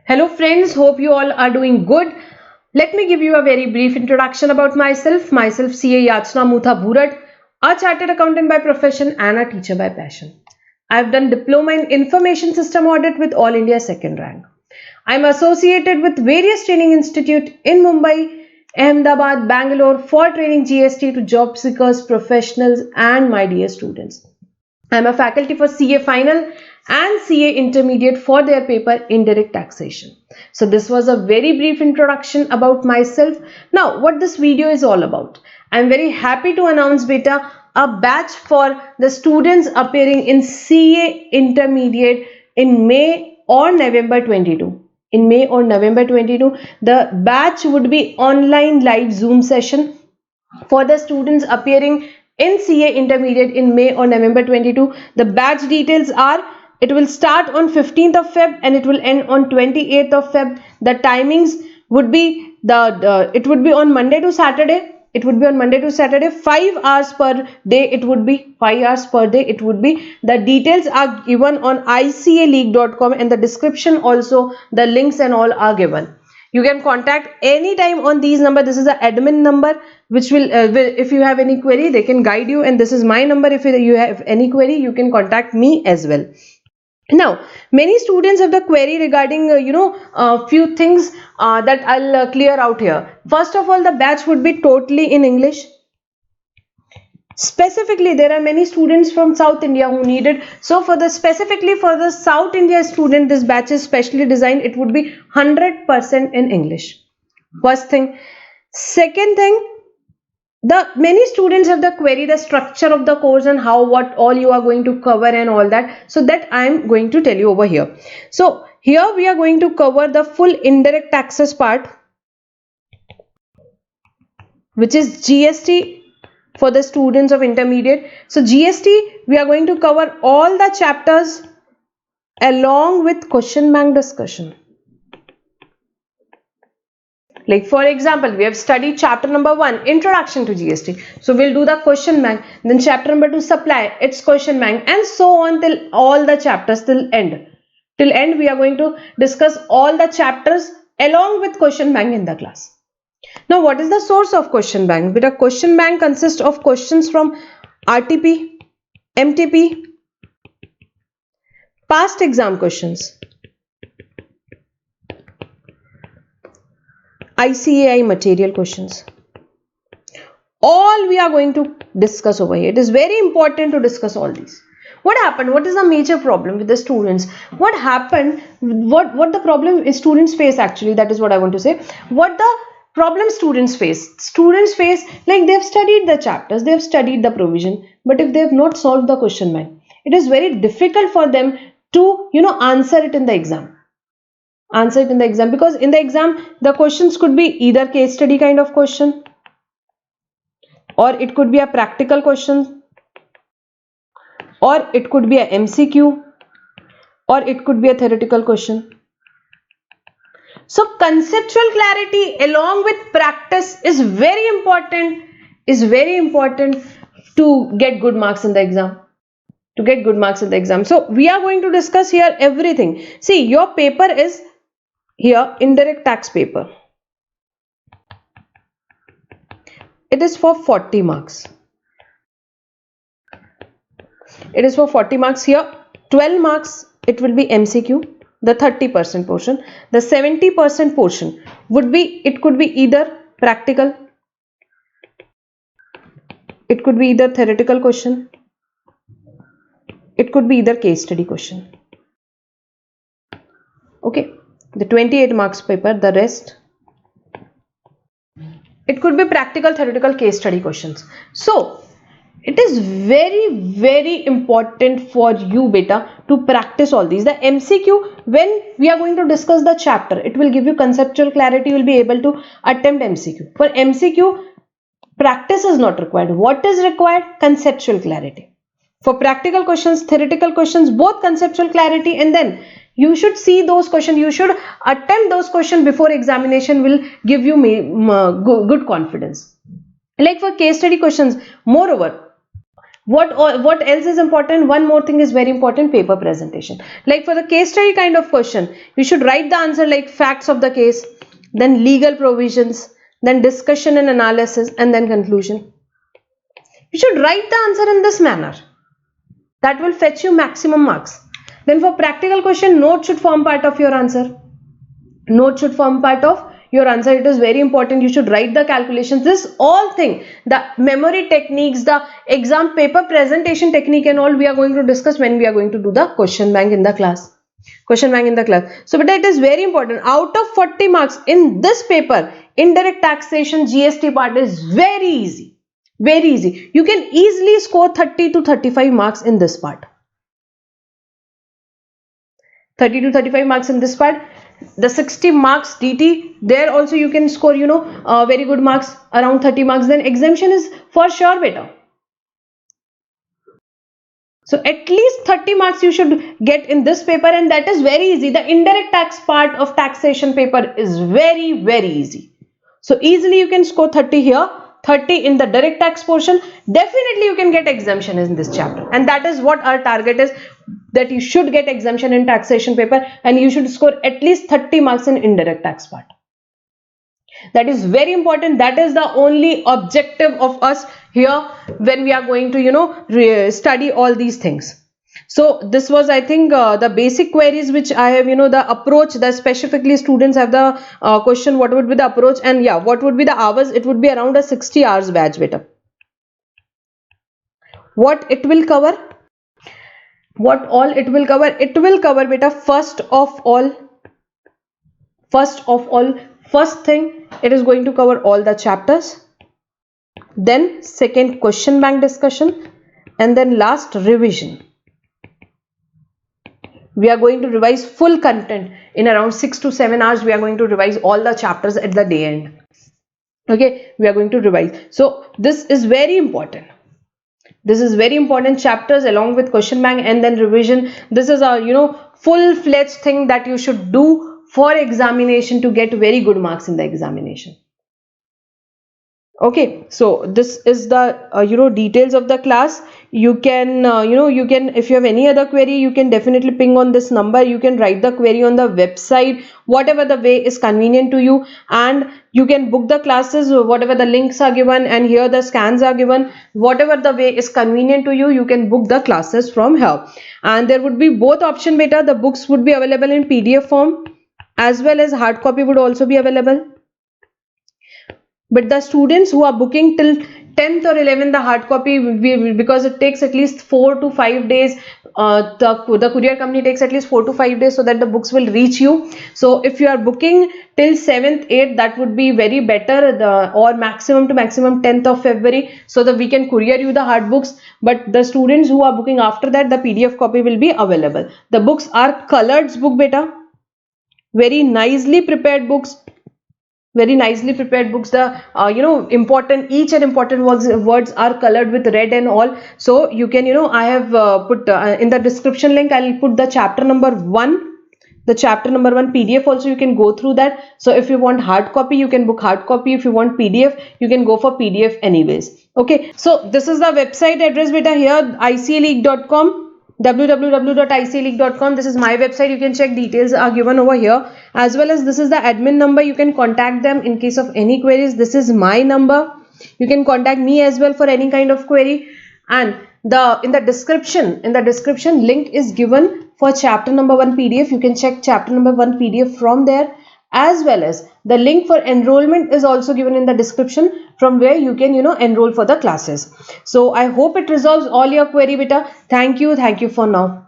Hello friends, hope you all are doing good. Let me give you a very brief introduction about myself. Myself CA Yachna Mutha Bhurat, a chartered accountant by profession and a teacher by passion. I have done diploma in information system audit with All India second rank. I am associated with various training institutes in Mumbai, Ahmedabad, Bangalore for training GST to job seekers, professionals and my dear students. I am a faculty for CA Final and CA Intermediate for their paper Indirect Taxation. So this was a very brief introduction about myself. Now what this video is all about. I am very happy to announce beta a batch for the students appearing in CA Intermediate in May or November 22. In May or November 22, the batch would be online live Zoom session for the students appearing in CA Intermediate in May or November 22. The batch details are, it will start on 15th of Feb and it will end on 28th of Feb. The timings would be it would be on Monday to Saturday. It would be on Monday to Saturday, 5 hours per day. It would be 5 hours per day. It would be. The details are given on icaleague.com and the description also, the links and all are given. You can contact anytime on these number. This is the admin number which will if you have any query they can guide you, and this is my number. If you have any query you can contact me as well. Now many students have the query regarding few things that I'll clear out here. First of all, the batch would be totally in English. Specifically, there are many students from South India who need it. So specifically for the South India student, this batch is specially designed. It would be 100% in English. First thing. Second thing, the many students have the query the structure of the course and what all you are going to cover and all that. So that I am going to tell you over here. So here we are going to cover the full indirect taxes part, which is GST for the students of intermediate. So GST, we are going to cover all the chapters along with question bank discussion. Like for example, we have studied chapter number 1, introduction to GST. So we'll do the question bank. Then chapter number 2, supply, its question bank, and so on till all the chapters till end. Till end, we are going to discuss all the chapters along with question bank in the class. Now, what is the source of question bank? Beta, question bank consists of questions from RTP, MTP, past exam questions, ICAI material questions. All we are going to discuss over here. It is very important to discuss all these. What happened? What is the major problem with the students? What happened? What the problem is students face actually? That is what I want to say. What the problem students face? Students face, like they have studied the chapters, they have studied the provision, but if they have not solved the question bank, it is very difficult for them to answer it in the exam. Answer it in the exam, because in the exam the questions could be either case study kind of question, or it could be a practical question, or it could be a MCQ, or it could be a theoretical question. So conceptual clarity along with practice is very important to get good marks in the exam. So we are going to discuss here everything. See, your paper is here indirect tax paper. It is for 40 marks. It is for 40 marks here. 12 marks it will be MCQ, the 30% portion. The 70% portion would be, it could be either practical, it could be either theoretical question, it could be either case study question. Okay, the 28 marks paper, the rest it could be practical, theoretical, case study questions. So it is very important for you beta to practice all these. The MCQ, when we are going to discuss the chapter, it will give you conceptual clarity. You will be able to attempt MCQ. For MCQ, practice is not required. What is required? Conceptual clarity. For practical questions, theoretical questions, both conceptual clarity, and then you should see those questions. You should attempt those questions before examination will give you good confidence. Like for case study questions, moreover, What else is important? One more thing is very important: paper presentation. Like for the case study kind of question, you should write the answer like facts of the case, then legal provisions, then discussion and analysis, and then conclusion. You should write the answer in this manner. That will fetch you maximum marks. Then for practical question, note should form part of your answer. Note should form part of your answer. It is very important. You should write the calculations. This all thing, the memory techniques, the exam paper presentation technique and all, we are going to discuss when we are going to do the question bank in the class. Question bank in the class. So, but it is very important. Out of 40 marks in this paper, indirect taxation GST part is very easy. Very easy. You can easily score 30 to 35 marks in this part. 30 to 35 marks in this part. The 60 marks DT, there also you can score, very good marks, around 30 marks. Then exemption is for sure better. So at least 30 marks you should get in this paper, and that is very easy. The indirect tax part of taxation paper is very, very easy. So easily you can score 30 here, 30 in the direct tax portion. Definitely you can get exemption in this chapter, and that is what our target is, that you should get exemption in taxation paper and you should score at least 30 marks in indirect tax part. That is very important. That is the only objective of us here when we are going to study all these things. So this was, I think, the basic queries which I have, the approach, the specifically students have the question, what would be the approach, and yeah, what would be the hours? It would be around a 60 hours batch, beta. What it will cover? What all it will cover? It will cover, beta, first thing, it is going to cover all the chapters. Then second, question bank discussion, and then last, revision. We are going to revise full content in around 6 to 7 hours. We are going to revise all the chapters at the day end. Okay, we are going to revise. So this is very important. This is very important, chapters along with question bank and then revision. This is a full-fledged thing that you should do for examination to get very good marks in the examination. Okay, so this is the details of the class. You can if you have any other query, you can definitely ping on this number. You can write the query on the website, whatever the way is convenient to you, and you can book the classes, whatever the links are given, and here the scans are given. Whatever the way is convenient to you, you can book the classes from here. And there would be both option, beta. The books would be available in PDF form as well as hard copy would also be available. But the students who are booking till 10th or 11th, the hard copy, because it takes at least 4 to 5 days, the courier company takes at least 4 to 5 days so that the books will reach you. So if you are booking till 7th, 8th, that would be very better, or maximum to maximum 10th of February, so that we can courier you the hard books. But the students who are booking after that, the PDF copy will be available. The books are colored book, beta. Very nicely prepared books. Very nicely prepared books. The important, each and important words are colored with red and all. So you can I have put in the description link, I'll put the chapter number 1, the chapter number 1 PDF also. You can go through that. So if you want hard copy, you can book hard copy. If you want PDF, you can go for PDF anyways. Okay, so this is the website address, beta, here, icaleague.com, www.icaleague.com. This is my website. You can check, details are given over here, as well as this is the admin number. You can contact them in case of any queries. This is my number. You can contact me as well for any kind of query. And in the description link is given for chapter number 1 PDF. You can check chapter number 1 PDF from there, as well as the link for enrollment is also given in the description, from where you can enroll for the classes. So I hope it resolves all your query, beta. Thank you for now.